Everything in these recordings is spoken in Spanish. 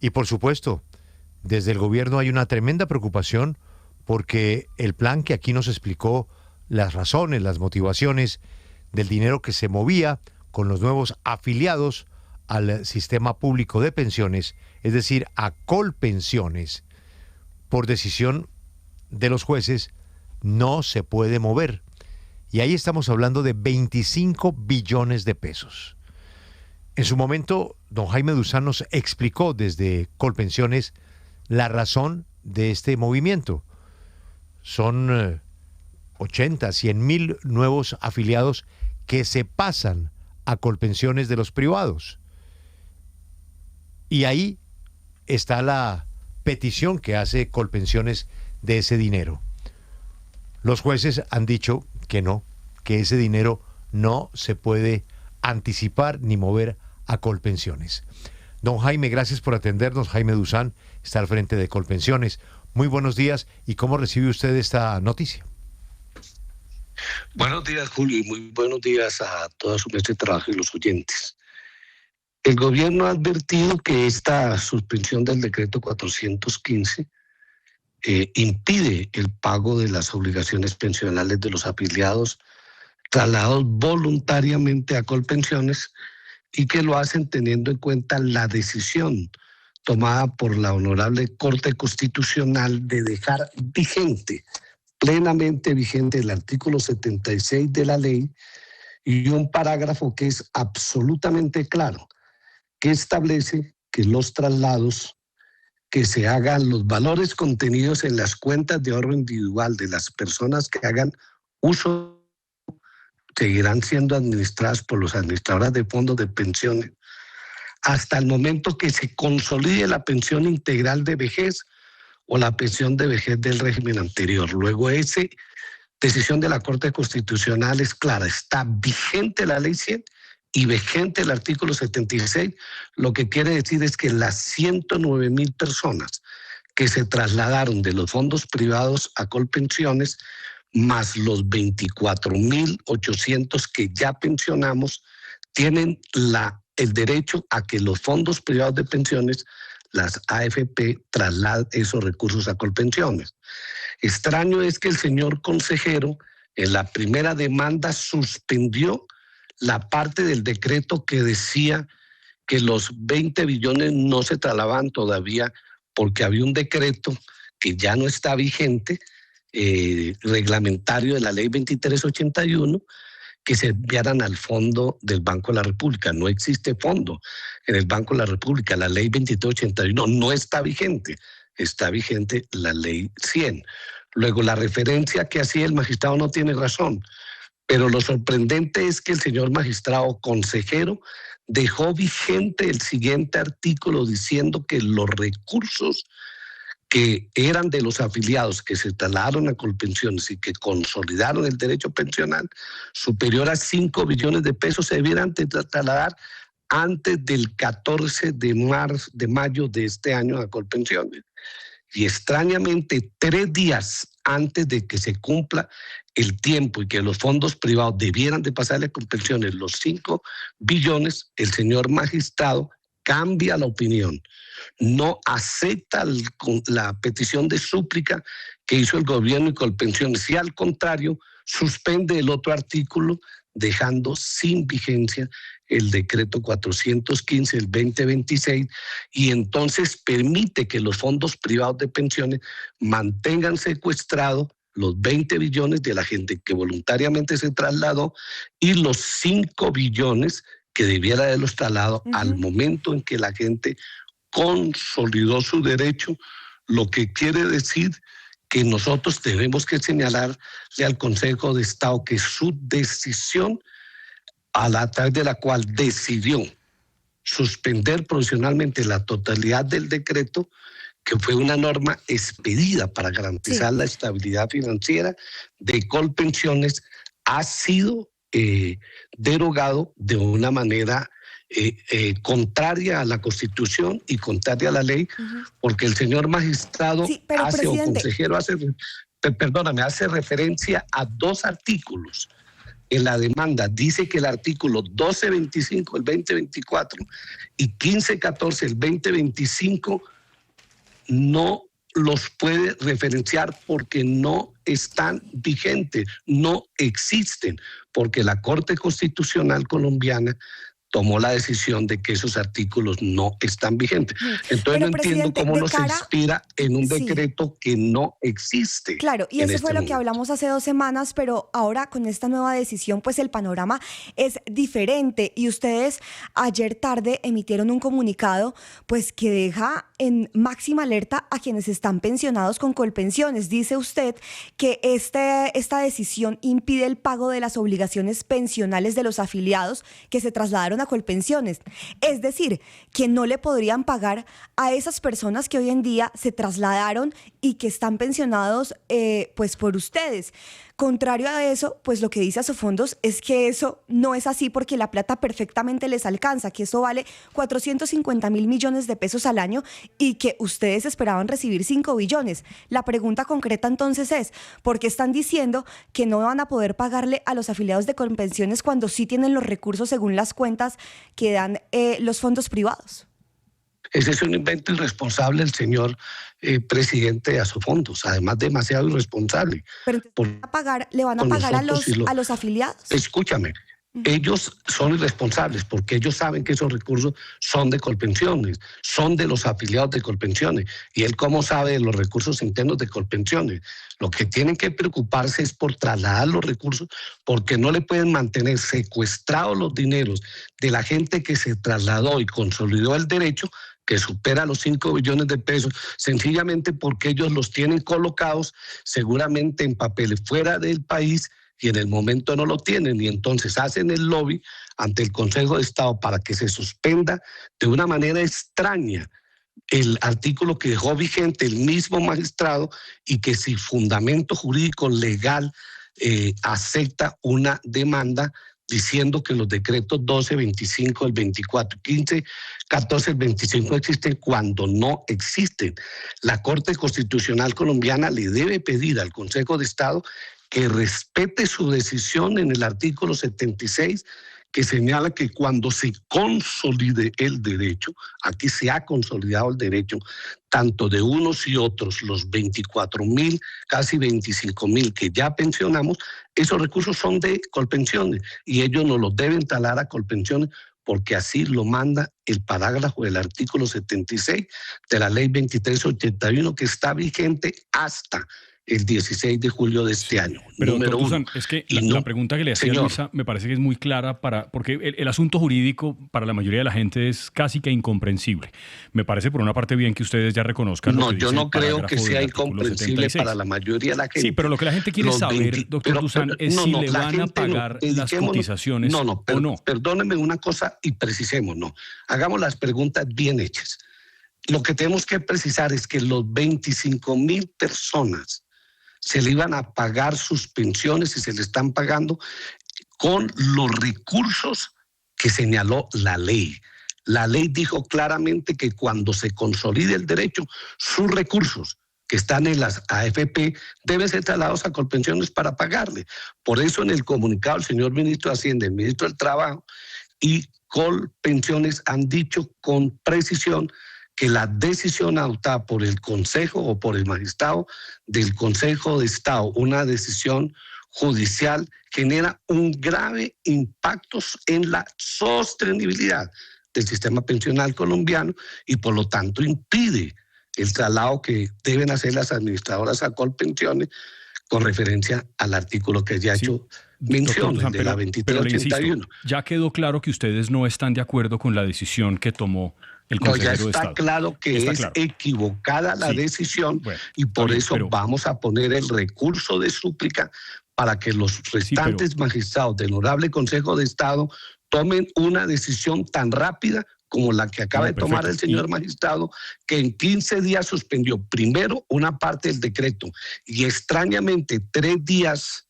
Y por supuesto, desde el gobierno hay una tremenda preocupación porque el plan que aquí nos explicó las razones, las motivaciones del dinero que se movía con los nuevos afiliados al sistema público de pensiones, es decir, a Colpensiones, por decisión de los jueces, no se puede mover. Y ahí estamos hablando de 25 billones de pesos. En su momento, don Jaime Duzán nos explicó desde Colpensiones la razón de este movimiento. Son 80, 100 mil nuevos afiliados que se pasan a Colpensiones de los privados. Y ahí está la petición que hace Colpensiones de ese dinero. Los jueces han dicho que no, que ese dinero no se puede anticipar ni mover a Colpensiones. Don Jaime, gracias por atendernos. Jaime Duzán está al frente de Colpensiones. Muy buenos días. ¿Y cómo recibe usted esta noticia? Buenos días, Julio, y muy buenos días a toda su mesa de trabajo y los oyentes. El gobierno ha advertido que esta suspensión del decreto 415 impide el pago de las obligaciones pensionales de los afiliados trasladados voluntariamente a Colpensiones y que lo hacen teniendo en cuenta la decisión tomada por la Honorable Corte Constitucional de dejar vigente, plenamente vigente, el artículo 76 de la ley y un parágrafo que es absolutamente claro, que establece que los traslados que se hagan, los valores contenidos en las cuentas de ahorro individual de las personas que hagan uso seguirán siendo administradas por los administradores de fondos de pensiones hasta el momento que se consolide la pensión integral de vejez o la pensión de vejez del régimen anterior. Luego esa decisión de la Corte Constitucional es clara, está vigente la ley 100 y vigente el artículo 76, lo que quiere decir es que las 109,000 personas que se trasladaron de los fondos privados a Colpensiones, más los 24,800 que ya pensionamos, tienen el derecho a que los fondos privados de pensiones, las AFP, trasladen esos recursos a Colpensiones. Extraño es que el señor consejero en la primera demanda suspendió la parte del decreto que decía que los 20 billones no se trasladaban todavía porque había un decreto que ya no está vigente, reglamentario de la ley 2381, que se enviaran al fondo del Banco de la República. No existe fondo en el Banco de la República. La ley 2381 no está vigente la ley 100. Luego, la referencia que hacía el magistrado no tiene razón, pero lo sorprendente es que el señor magistrado consejero dejó vigente el siguiente artículo diciendo que los recursos que eran de los afiliados que se trasladaron a Colpensiones y que consolidaron el derecho pensional superior a 5 billones de pesos se debieran trasladar antes del 14 de mayo de este año a Colpensiones. Y extrañamente, 3 días antes de que se cumpla el tiempo y que los fondos privados debieran de pasarle a Colpensiones los 5 billones, el señor magistrado cambia la opinión. No acepta la petición de súplica que hizo el gobierno y Colpensiones y al contrario suspende el otro artículo dejando sin vigencia el decreto 415 del 2026 y entonces permite que los fondos privados de pensiones mantengan secuestrados los 20 billones de la gente que voluntariamente se trasladó y los 5 billones que debiera de los traslados al momento en que la gente consolidó su derecho, lo que quiere decir que nosotros tenemos que señalarle al Consejo de Estado que su decisión, a través de la cual decidió suspender provisionalmente la totalidad del decreto, que fue una norma expedida para garantizar la estabilidad financiera de Colpensiones, ha sido derogado de una manera contraria a la Constitución y contraria a la ley, porque el señor magistrado o consejero hace referencia a 2 artículos en la demanda dice que el artículo 1225 del 2024 y 1514 del 2025 no los puede referenciar porque no están vigentes, no existen, porque la Corte Constitucional colombiana tomó la decisión de que esos artículos no están vigentes. Entonces Pero, no entiendo cómo los inspira en un decreto que no existe. Claro, y eso fue lo que hablamos hace 2 semanas, pero ahora con esta nueva decisión, pues el panorama es diferente. Y ustedes ayer tarde emitieron un comunicado, pues que deja en máxima alerta a quienes están pensionados con Colpensiones. Dice usted que esta decisión impide el pago de las obligaciones pensionales de los afiliados que se trasladaron a Colpensiones. Es decir, que no le podrían pagar a esas personas que hoy en día se trasladaron y que están pensionados pues por ustedes. Contrario a eso, pues lo que dice Asofondos es que eso no es así porque la plata perfectamente les alcanza, que eso vale 450.000 millones de pesos al año y que ustedes esperaban recibir 5 billones. La pregunta concreta entonces es, ¿por qué están diciendo que no van a poder pagarle a los afiliados de Colpensiones cuando sí tienen los recursos según las cuentas que dan los fondos privados? Ese es un invento irresponsable del señor presidente de Asofondos, además demasiado irresponsable. Pero ¿le van a pagar a los afiliados? Escúchame, ellos son irresponsables porque ellos saben que esos recursos son de Colpensiones, son de los afiliados de Colpensiones. ¿Y él cómo sabe de los recursos internos de Colpensiones? Lo que tienen que preocuparse es por trasladar los recursos porque no le pueden mantener secuestrados los dineros de la gente que se trasladó y consolidó el derecho, que supera los 5 billones de pesos, sencillamente porque ellos los tienen colocados seguramente en papeles fuera del país y en el momento no lo tienen, y entonces hacen el lobby ante el Consejo de Estado para que se suspenda de una manera extraña el artículo que dejó vigente el mismo magistrado y que sin fundamento jurídico legal acepta una demanda diciendo que los decretos 12, 25, el 24, 15, 14, el 25 existen cuando no existen. La Corte Constitucional colombiana le debe pedir al Consejo de Estado que respete su decisión en el artículo 76, que señala que cuando se consolide el derecho, aquí se ha consolidado el derecho, tanto de unos y otros, los 24.000, casi 25.000 que ya pensionamos, esos recursos son de Colpensiones y ellos no los deben talar a Colpensiones porque así lo manda el parágrafo del artículo 76 de la ley 2381 que está vigente hasta el 16 de julio de este año. Pero, doctor Dusan, es que la pregunta que le hacía Luisa me parece que es muy clara porque el asunto jurídico para la mayoría de la gente es casi que incomprensible. Me parece por una parte bien que ustedes ya reconozcan lo que dice el parágrafo. No, yo no creo que sea incomprensible para la mayoría de la gente. Sí, pero lo que la gente quiere saber, doctor Dusan, es si le van a pagar las cotizaciones o no. Perdónenme una cosa y precisemos, hagamos las preguntas bien hechas. Lo que tenemos que precisar es que los 25.000 personas se le iban a pagar sus pensiones y se le están pagando con los recursos que señaló la ley. La ley dijo claramente que cuando se consolide el derecho, sus recursos que están en las AFP deben ser trasladados a Colpensiones para pagarle. Por eso en el comunicado el señor ministro de Hacienda, el ministro del Trabajo y Colpensiones han dicho con precisión que la decisión adoptada por el Consejo o por el magistrado del Consejo de Estado, una decisión judicial, genera un grave impacto en la sostenibilidad del sistema pensional colombiano y por lo tanto impide el traslado que deben hacer las administradoras a Colpensiones con referencia al artículo que ya ha hecho mención, de la 2381. Ya quedó claro que ustedes no están de acuerdo con la decisión que tomó el consejero de Estado. Ya está claro que es equivocada la decisión y por eso vamos a poner el recurso de súplica para que los restantes magistrados del Honorable Consejo de Estado tomen una decisión tan rápida como la que acaba de tomar el señor magistrado, que en 15 días suspendió primero una parte del decreto y extrañamente 3 días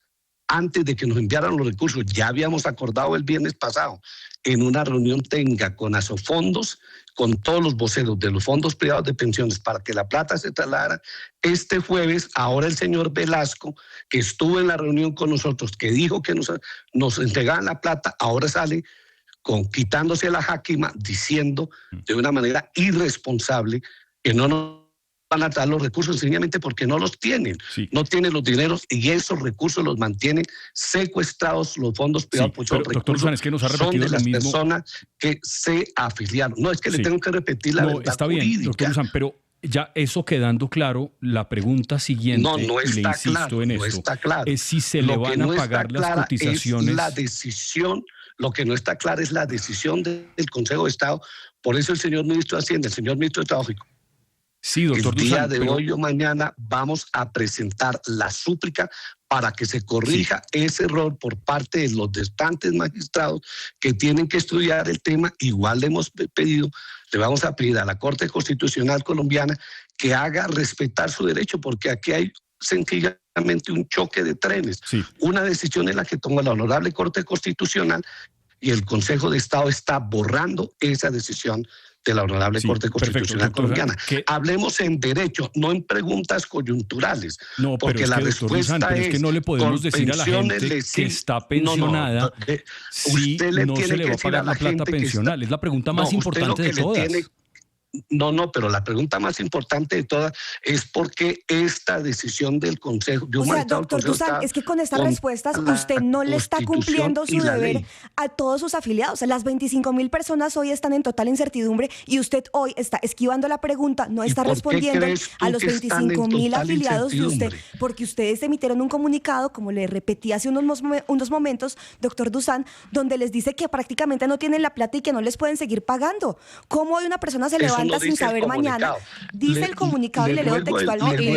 antes de que nos enviaran los recursos, ya habíamos acordado el viernes pasado en una reunión técnica con Asofondos, con todos los voceros de los fondos privados de pensiones para que la plata se trasladara. Este jueves, ahora el señor Velasco, que estuvo en la reunión con nosotros, que dijo que nos entregaban la plata, ahora sale quitándose la jáquima, diciendo de una manera irresponsable que no nos van a dar los recursos sencillamente porque no los tienen. Sí. No tienen los dineros y esos recursos los mantienen secuestrados los fondos privados. Sí, pero, doctor Dusan, es que nos ha repetido son de las lo mismo. Personas que se afiliaron. No, es que sí. Le tengo que repetir la verdad está jurídica. Bien, doctor Dusan, pero ya eso quedando claro, la pregunta siguiente, no y le insisto claro, en esto, está claro. Es si se le van a pagar las cotizaciones. Es la decisión, lo que no está claro es la decisión del Consejo de Estado. Por eso el señor ministro de Hacienda, el señor ministro de Trabajo, sí, doctor el día de hoy o mañana vamos a presentar la súplica para que se corrija ese error por parte de los restantes magistrados que tienen que estudiar el tema. Igual le vamos a pedir a la Corte Constitucional colombiana que haga respetar su derecho, porque aquí hay sencillamente un choque de trenes. Sí. Una decisión en la que tomó la Honorable Corte Constitucional y el Consejo de Estado está borrando esa decisión de la Honorable Corte Constitucional colombiana. Hablemos en derecho, no en preguntas coyunturales. No, porque pero la respuesta es que no le podemos decir a la gente que está pensionada si no se le va a pagar la plata pensional. Es la pregunta más importante de todas. No, pero la pregunta más importante de todas es por qué esta decisión del Consejo... O sea, doctor Dusan, es que con estas respuestas usted no le está cumpliendo su deber a todos sus afiliados. Las 25.000 personas hoy están en total incertidumbre y usted hoy está esquivando la pregunta, no está respondiendo a los 25.000 afiliados de usted, porque ustedes emitieron un comunicado, como le repetí hace unos momentos, doctor Dusan, donde les dice que prácticamente no tienen la plata y que no les pueden seguir pagando. ¿Cómo hoy una persona se levanta sin saber mañana? Dice el comunicado y le leo textualmente. Y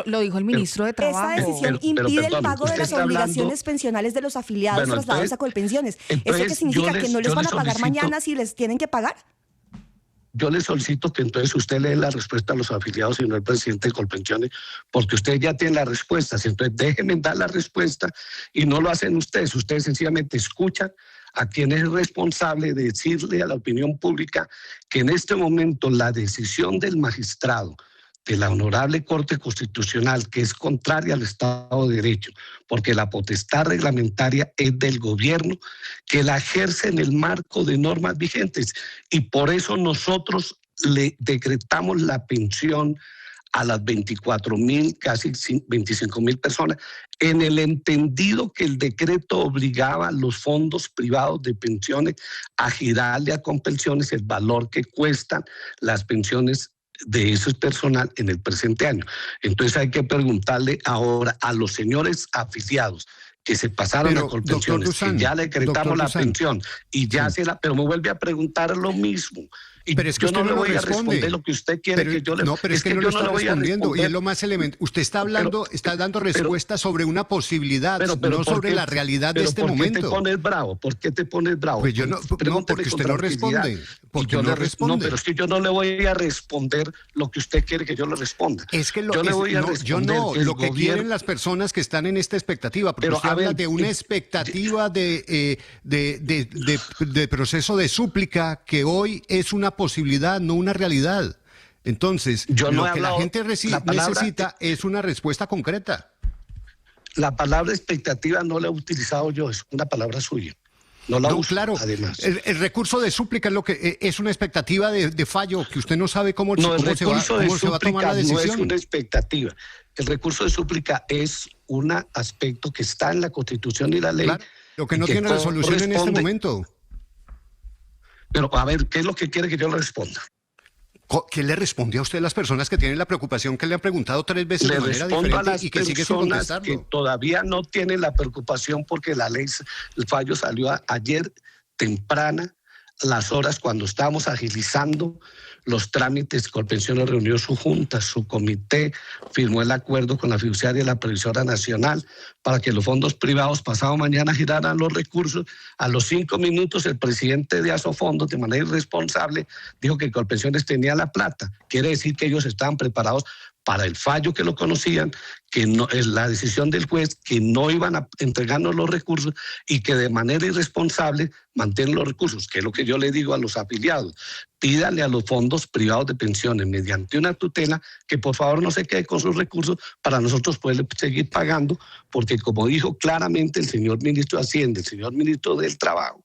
lo dijo el ministro de Trabajo. Esta decisión impide el pago de las obligaciones pensionales de los afiliados trasladados a Colpensiones. ¿Eso qué significa? ¿Que no les van a pagar mañana si les tienen que pagar? Yo le solicito que entonces usted lee la respuesta a los afiliados y no el presidente de Colpensiones, porque usted ya tiene las respuestas. Entonces déjenme dar la respuesta y no lo hacen ustedes. Ustedes sencillamente escuchan a quien es responsable de decirle a la opinión pública que en este momento la decisión del magistrado de la Honorable Corte Constitucional, que es contraria al Estado de Derecho, porque la potestad reglamentaria es del gobierno, que la ejerce en el marco de normas vigentes, y por eso nosotros le decretamos la pensión a las 24.000, casi 25.000 personas, en el entendido que el decreto obligaba a los fondos privados de pensiones a girarle a Colpensiones el valor que cuestan las pensiones de ese personal en el presente año. Entonces hay que preguntarle ahora a los señores afiliados que se pasaron a Colpensiones, que ya le decretamos la pensión y ya pero me vuelve a preguntar lo mismo. Y pero es que yo usted no le voy a responde. Responder lo que usted quiere que yo le... No, pero es que no lo está respondiendo y es lo más elemental. Usted está hablando, está dando respuesta sobre una posibilidad, no sobre la realidad de este momento. ¿Por qué te pones bravo? ¿Por qué te pones bravo? Pues yo no, porque usted no responde. Porque no responde. No, pero es que yo no le voy a responder lo que usted quiere que yo le responda. Es que yo le voy a responder lo que quieren las personas que están en esta expectativa. Porque usted habla de una expectativa de proceso de súplica que hoy es una posibilidad, no una realidad. Entonces, lo que la gente necesita es una respuesta concreta. La palabra expectativa no la he utilizado yo, es una palabra suya. No la uso, claro. Además. El recurso de súplica es lo que es una expectativa de fallo, que usted no sabe cómo se va a tomar la decisión. No es una expectativa. El recurso de súplica es un aspecto que está en la Constitución y la ley. Claro, lo que no tiene resolución en este momento. Pero a ver, ¿qué es lo que quiere que yo le responda? ¿Qué le respondió a usted a las personas que tienen la preocupación que le han preguntado 3 veces de manera diferente y que sigue sin contestarlo? Que todavía no tienen la preocupación porque la ley, el fallo salió ayer temprana, las horas cuando estábamos agilizando los trámites. Colpensiones reunió su junta, su comité, firmó el acuerdo con la fiduciaria y la previsora nacional para que los fondos privados pasado mañana giraran los recursos. A los 5 minutos el presidente de Asofondos, de manera irresponsable, dijo que Colpensiones tenía la plata. Quiere decir que ellos estaban preparados para el fallo que lo conocían, que no, es la decisión del juez, que no iban a entregarnos los recursos y que de manera irresponsable mantienen los recursos, que es lo que yo le digo a los afiliados. Pídale a los fondos privados de pensiones mediante una tutela que por favor no se quede con sus recursos para nosotros poder seguir pagando, porque como dijo claramente el señor ministro de Hacienda, el señor ministro del Trabajo,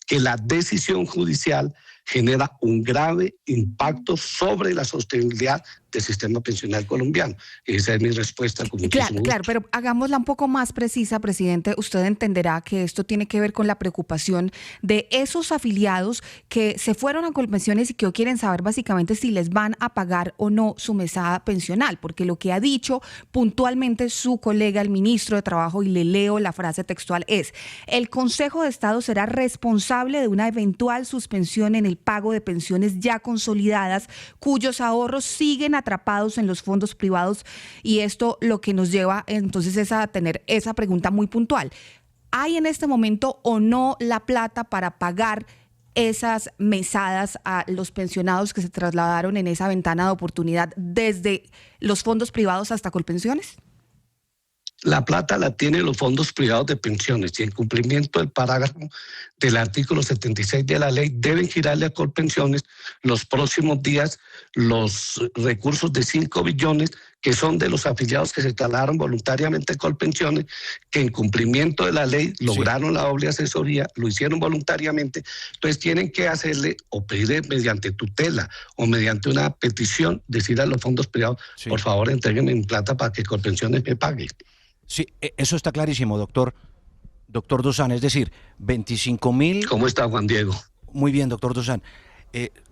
que la decisión judicial genera un grave impacto sobre la sostenibilidad del sistema pensional colombiano. Esa es mi respuesta. Claro, pero hagámosla un poco más precisa, presidente. Usted entenderá que esto tiene que ver con la preocupación de esos afiliados que se fueron a Colpensiones y que quieren saber básicamente si les van a pagar o no su mesada pensional, porque lo que ha dicho puntualmente su colega, el ministro de Trabajo, y le leo la frase textual, es: el Consejo de Estado será responsable de una eventual suspensión en el pago de pensiones ya consolidadas cuyos ahorros siguen atrapados en los fondos privados, y esto lo que nos lleva entonces es a tener esa pregunta muy puntual. ¿Hay en este momento o no la plata para pagar esas mesadas a los pensionados que se trasladaron en esa ventana de oportunidad desde los fondos privados hasta Colpensiones? La plata la tienen los fondos privados de pensiones y en cumplimiento del parágrafo del artículo 76 de la ley deben girarle a Colpensiones los próximos días los recursos de 5 billones que son de los afiliados que se trasladaron voluntariamente a Colpensiones, que en cumplimiento de la ley lograron la doble asesoría, lo hicieron voluntariamente, entonces tienen que hacerle o pedirle mediante tutela o mediante una petición, decir a los fondos privados, por favor entréguenme mi plata para que Colpensiones me pague. Sí, eso está clarísimo, doctor Duzán. Es decir, 25.000... ¿Cómo está, Juan Diego? Muy bien, doctor Duzán.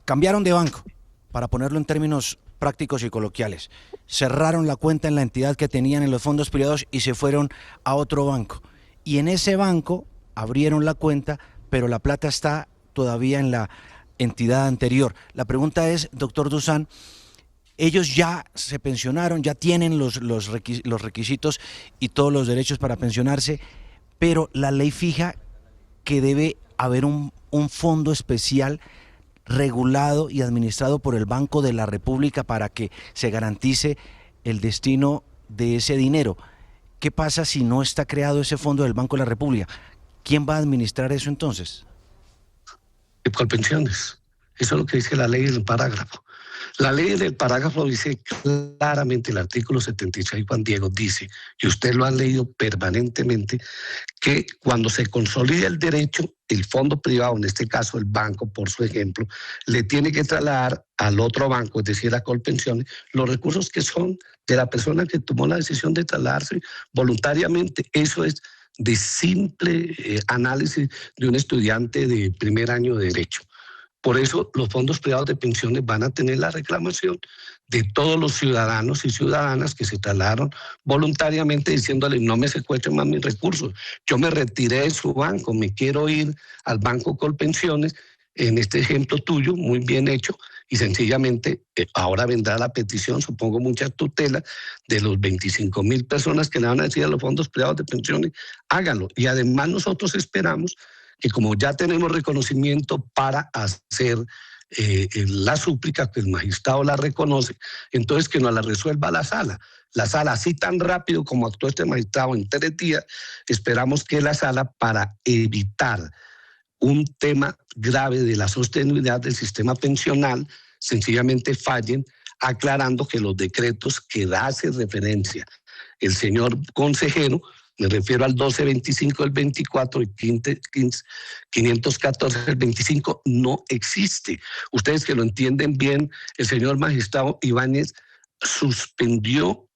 Cambiaron de banco, para ponerlo en términos prácticos y coloquiales. Cerraron la cuenta en la entidad que tenían en los fondos privados y se fueron a otro banco. Y en ese banco abrieron la cuenta, pero la plata está todavía en la entidad anterior. La pregunta es, doctor Duzán, ellos ya se pensionaron, ya tienen los requisitos y todos los derechos para pensionarse, pero la ley fija que debe haber un fondo especial regulado y administrado por el Banco de la República para que se garantice el destino de ese dinero. ¿Qué pasa si no está creado ese fondo del Banco de la República? ¿Quién va a administrar eso entonces? Colpensiones. Eso es lo que dice la ley en el parágrafo. La ley del parágrafo dice claramente, el artículo 76, Juan Diego, dice, y usted lo ha leído permanentemente, que cuando se consolida el derecho, el fondo privado, en este caso el banco, por su ejemplo, le tiene que trasladar al otro banco, es decir, a Colpensiones, los recursos que son de la persona que tomó la decisión de trasladarse voluntariamente. Eso es de simple análisis de un estudiante de primer año de Derecho. Por eso los fondos privados de pensiones van a tener la reclamación de todos los ciudadanos y ciudadanas que se trasladaron voluntariamente diciéndole no me secuestren más mis recursos. Yo me retiré de su banco, me quiero ir al banco Colpensiones, en este ejemplo tuyo, muy bien hecho, y sencillamente ahora vendrá la petición, supongo muchas tutelas, de los 25.000 personas que le van a decir a los fondos privados de pensiones, háganlo. Y además nosotros esperamos que como ya tenemos reconocimiento para hacer la súplica, que el magistrado la reconoce, entonces que nos la resuelva la sala. La sala, así tan rápido como actuó este magistrado en 3 días, esperamos que la sala, para evitar un tema grave de la sostenibilidad del sistema pensional, sencillamente fallen, aclarando que los decretos que hace referencia el señor consejero, me refiero al 1225 del 24 y 514 del 25, no existe. Ustedes que lo entienden bien, el señor magistrado Ibáñez suspendió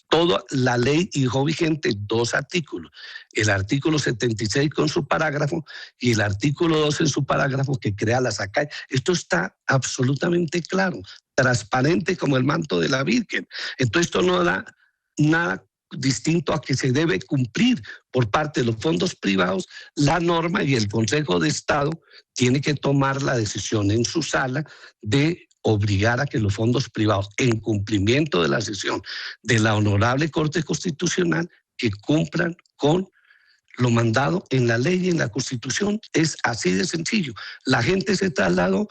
toda la ley y dejó vigente 2 artículos. El artículo 76 con su parágrafo y el artículo 12 en su parágrafo que crea la SACAE. Esto está absolutamente claro, transparente como el manto de la Virgen. Entonces esto no da nada distinto a que se debe cumplir por parte de los fondos privados la norma, y el Consejo de Estado tiene que tomar la decisión en su sala de obligar a que los fondos privados, en cumplimiento de la decisión de la Honorable Corte Constitucional, que cumplan con lo mandado en la ley y en la Constitución. Es así de sencillo. La gente se trasladó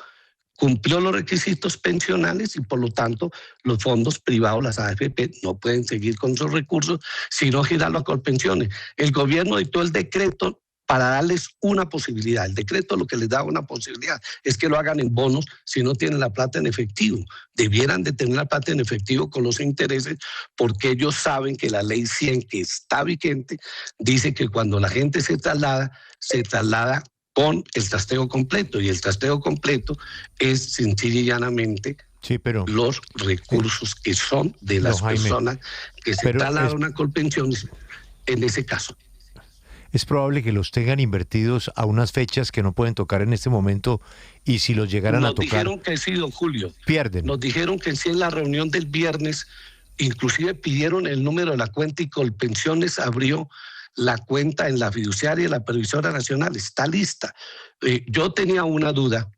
cumplió los requisitos pensionales y por lo tanto los fondos privados, las AFP, no pueden seguir con sus recursos, sino girarlo a Colpensiones. El gobierno dictó el decreto para darles una posibilidad. El decreto lo que les da una posibilidad es que lo hagan en bonos si no tienen la plata en efectivo. Debieran de tener la plata en efectivo con los intereses, porque ellos saben que la ley 100, que está vigente, dice que cuando la gente se traslada con el trasteo completo, y el trasteo completo es sencilla y llanamente los recursos que son de las personas que se trasladan a Colpensiones en ese caso. Es probable que los tengan invertidos a unas fechas que no pueden tocar en este momento, y si los llegaran a tocar... Nos dijeron que sí, don Julio. Pierden. Nos dijeron que sí en la reunión del viernes, inclusive pidieron el número de la cuenta y Colpensiones abrió la cuenta en la fiduciaria de la Previsora Nacional, está lista. Yo tenía una duda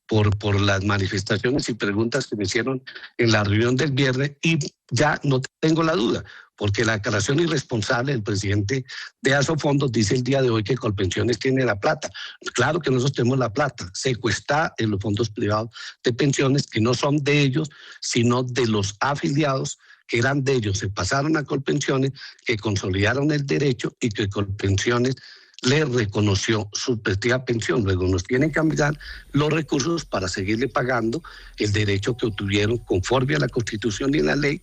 por las manifestaciones y preguntas que me hicieron en la reunión del viernes, y ya no tengo la duda, porque la declaración irresponsable del presidente de Asofondos dice el día de hoy que Colpensiones tiene la plata. Claro que nosotros tenemos la plata, secuestrada en los fondos privados de pensiones que no son de ellos, sino de los afiliados que eran de ellos, se pasaron a Colpensiones, que consolidaron el derecho y que Colpensiones le reconoció su respectiva pensión. Luego nos tienen que enviar los recursos para seguirle pagando el derecho que obtuvieron conforme a la Constitución y la ley,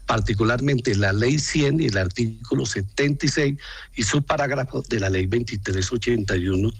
particularmente la ley 100 y el artículo 76 y su parágrafo de la ley 2381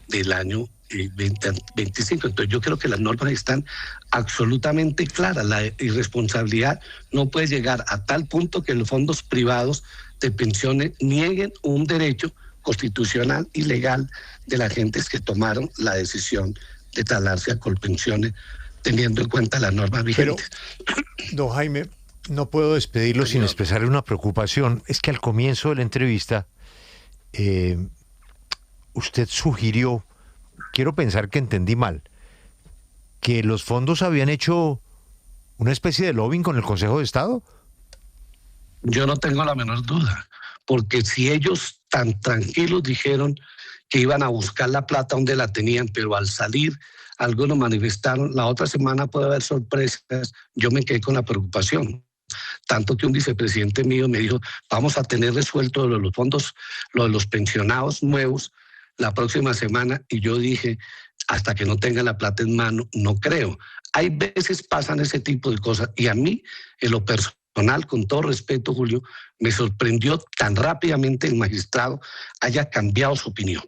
del año 2025. Entonces yo creo que las normas están absolutamente claras. La irresponsabilidad no puede llegar a tal punto que los fondos privados de pensiones nieguen un derecho constitucional y legal de las gentes que tomaron la decisión de trasladarse a Colpensiones teniendo en cuenta las normas vigentes. Pero, don Jaime, no puedo despedirlo sin expresarle una preocupación. Es que al comienzo de la entrevista usted sugirió, quiero pensar que entendí mal, que los fondos habían hecho una especie de lobbying con el Consejo de Estado. Yo no tengo la menor duda, porque si ellos tan tranquilos dijeron que iban a buscar la plata donde la tenían, pero al salir algunos manifestaron, la otra semana puede haber sorpresas, yo me quedé con la preocupación. Tanto que un vicepresidente mío me dijo, vamos a tener resuelto lo de los fondos, lo de los pensionados nuevos la próxima semana, y yo dije, hasta que no tenga la plata en mano, no creo. Hay veces pasan ese tipo de cosas, y a mí, en lo personal, con todo respeto, Julio, me sorprendió tan rápidamente el magistrado haya cambiado su opinión.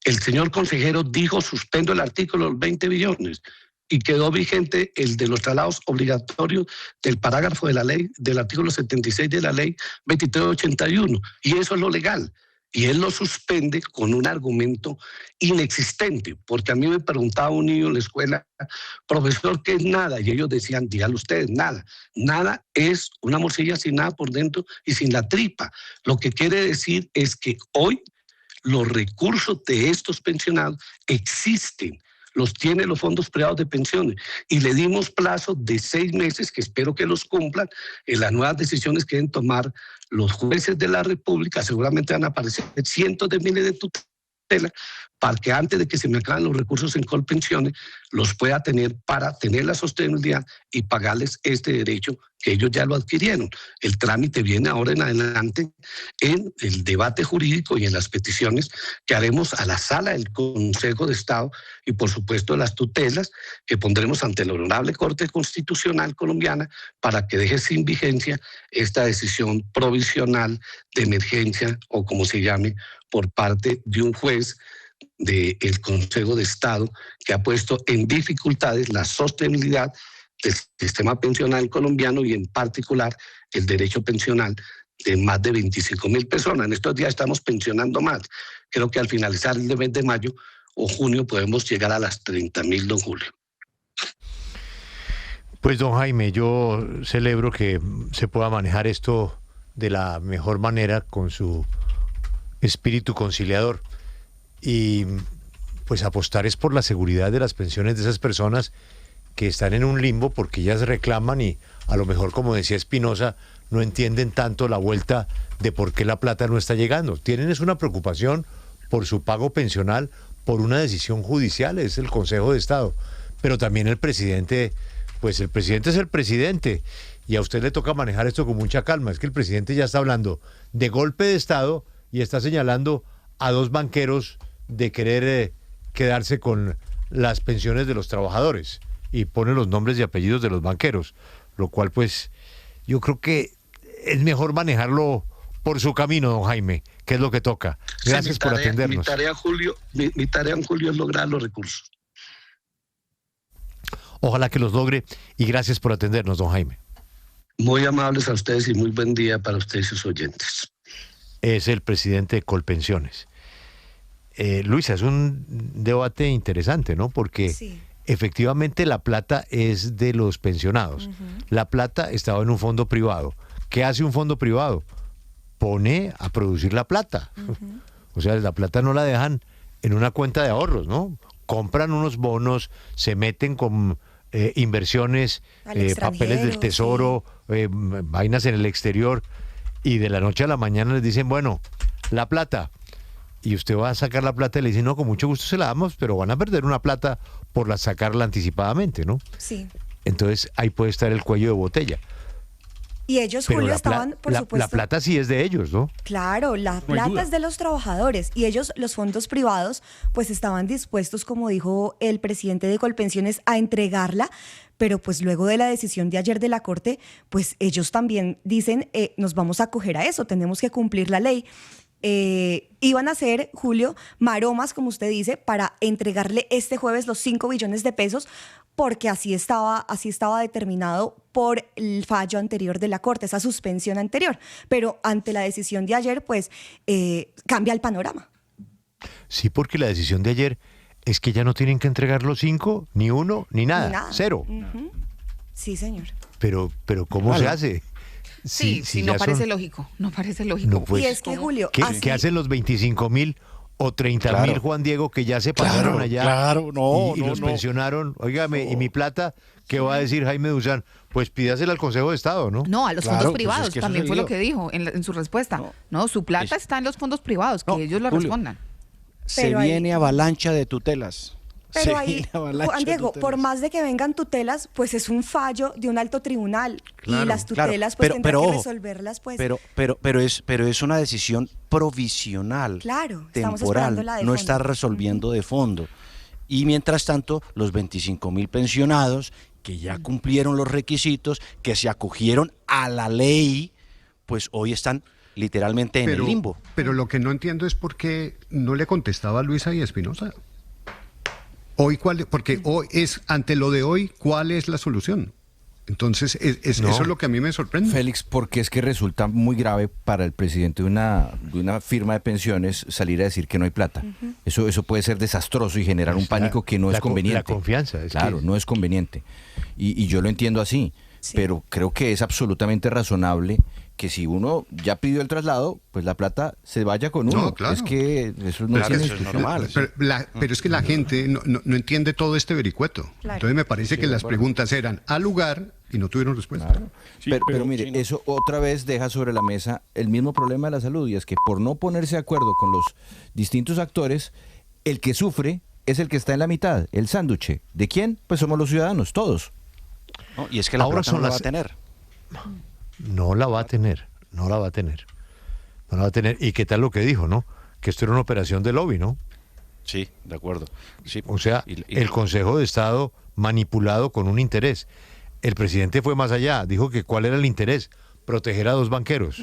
El señor consejero dijo, suspendo el artículo de los 20 billones, y quedó vigente el de los traslados obligatorios del parágrafo de la ley, del artículo 76 de la ley 2381, y eso es lo legal. Y él lo suspende con un argumento inexistente, porque a mí me preguntaba un niño en la escuela, profesor, ¿qué es nada? Y ellos decían, díganlo ustedes, nada. Nada es una morcilla sin nada por dentro y sin la tripa. Lo que quiere decir es que hoy los recursos de estos pensionados existen, los tienen los fondos privados de pensiones, y le dimos plazo de 6 meses, que espero que los cumplan, en las nuevas decisiones que deben tomar los jueces de la República. Seguramente van a aparecer cientos de miles de tutelas, para que antes de que se me acaben los recursos en Colpensiones, los pueda tener para tener la sostenibilidad y pagarles este derecho que ellos ya lo adquirieron. El trámite viene ahora en adelante en el debate jurídico y en las peticiones que haremos a la sala del Consejo de Estado, y por supuesto las tutelas que pondremos ante la Honorable Corte Constitucional colombiana para que deje sin vigencia esta decisión provisional de emergencia, o como se llame, por parte de un juez del Consejo de Estado, que ha puesto en dificultades la sostenibilidad del sistema pensional colombiano, y en particular el derecho pensional de más de 25.000 personas. En estos días estamos pensionando más. Creo que al finalizar el mes de mayo o junio podemos llegar a las 30.000, don Julio. Pues don Jaime, yo celebro que se pueda manejar esto de la mejor manera con su espíritu conciliador, y pues apostar es por la seguridad de las pensiones de esas personas que están en un limbo, porque ellas reclaman y a lo mejor, como decía Espinosa, no entienden tanto la vuelta de por qué la plata no está llegando. Tienen es una preocupación por su pago pensional por una decisión judicial, es el Consejo de Estado. pero también el presidente, pues el presidente es el presidente y a usted le toca manejar esto con mucha calma. Es que el presidente ya está hablando de golpe de Estado y está señalando a dos banqueros de querer quedarse con las pensiones de los trabajadores y pone los nombres y apellidos de los banqueros, lo cual pues yo creo que es mejor manejarlo por su camino, don Jaime, que es lo que toca. Gracias por atendernos. Mi tarea, Julio, es lograr los recursos. Ojalá que los logre y gracias por atendernos, don Jaime. Muy amables a ustedes y muy buen día para ustedes y sus oyentes. Es el presidente de Colpensiones. Luisa, es un debate interesante, ¿no? Porque efectivamente la plata es de los pensionados. La plata estaba en un fondo privado. ¿Qué hace un fondo privado? Pone a producir la plata. O sea, la plata no la dejan en una cuenta de ahorros, ¿no? Compran unos bonos, se meten con inversiones, papeles del tesoro, vainas en el exterior, y de la noche a la mañana les dicen, bueno, la plata. Y usted va a sacar la plata y le dicen, no, con mucho gusto se la damos, pero van a perder una plata por sacarla anticipadamente, ¿no? Sí. Entonces ahí puede estar el cuello de botella. Y ellos, Pero Julio, estaban, por supuesto... La plata sí es de ellos, ¿no? Claro, la plata es de los trabajadores y ellos, los fondos privados, pues estaban dispuestos, como dijo el presidente de Colpensiones, a entregarla, pero pues luego de la decisión de ayer de la Corte, pues ellos también dicen, nos vamos a acoger a eso, tenemos que cumplir la ley. Iban a hacer, Julio, maromas, como usted dice, para entregarle este jueves los 5 billones de pesos, porque así estaba determinado por el fallo anterior de la Corte, esa suspensión anterior. Pero ante la decisión de ayer, pues cambia el panorama. Sí, porque la decisión de ayer es que ya no tienen que entregar los 5, ni 1, ni nada. 0. Sí, señor. Pero ¿cómo se hace? Sí, no parece lógico, no parece lógico. No, pues, y es que, Julio, ¿qué hacen los 25.000 o 30.000, Juan Diego, que ya se pagaron allá? Claro, y los pensionaron. Óigame, ¿y mi plata? ¿Qué va a decir Jaime Duzán? Pues pídasela al Consejo de Estado, ¿no? No, a los fondos privados, pues también fue lo que dijo en su respuesta. No, su plata está en los fondos privados, que ellos lo respondan. Se viene avalancha de tutelas. Pero ahí, Juan Diego, por más de que vengan tutelas, pues es un fallo de un alto tribunal y las tutelas pues tendrán que resolverlas. Pues. Pero es una decisión provisional, temporal, no está resolviendo de fondo. Y mientras tanto, los 25.000 pensionados que ya cumplieron los requisitos, que se acogieron a la ley, pues hoy están literalmente en el limbo. Pero lo que no entiendo es por qué no le contestaba a Luisa y Espinosa. Hoy, porque hoy es, ante lo de hoy, ¿cuál es la solución? Entonces, eso es lo que a mí me sorprende. Félix, porque es que resulta muy grave para el presidente de una firma de pensiones salir a decir que no hay plata. Eso puede ser desastroso y generar un pánico que no es conveniente. La confianza. No es conveniente. Y yo lo entiendo así, pero creo que es absolutamente razonable que si uno ya pidió el traslado, pues la plata se vaya con uno. No, claro. Es que eso no tiene eso es normal. Pero es que la gente no entiende todo este vericueto. Claro. Entonces me parece que las preguntas eran al lugar y no tuvieron respuesta. Claro. Pero mire, eso otra vez deja sobre la mesa el mismo problema de la salud, y es que por no ponerse de acuerdo con los distintos actores, el que sufre es el que está en la mitad, el sánduche. ¿De quién? Pues somos los ciudadanos, todos. No, y es que la plata no la va a tener. No la va a tener. ¿Y qué tal lo que dijo, no? Que esto era una operación de lobby, ¿no? Sí, de acuerdo. Sí. O sea, el Consejo de Estado manipulado con un interés. El presidente fue más allá, dijo que cuál era el interés, proteger a dos banqueros.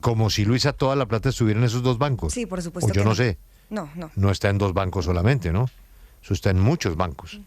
Como si Luisa toda la plata estuviera en esos dos bancos. Sí, por supuesto. O yo no sé. No. No está en dos bancos solamente, ¿no? Eso está en muchos bancos.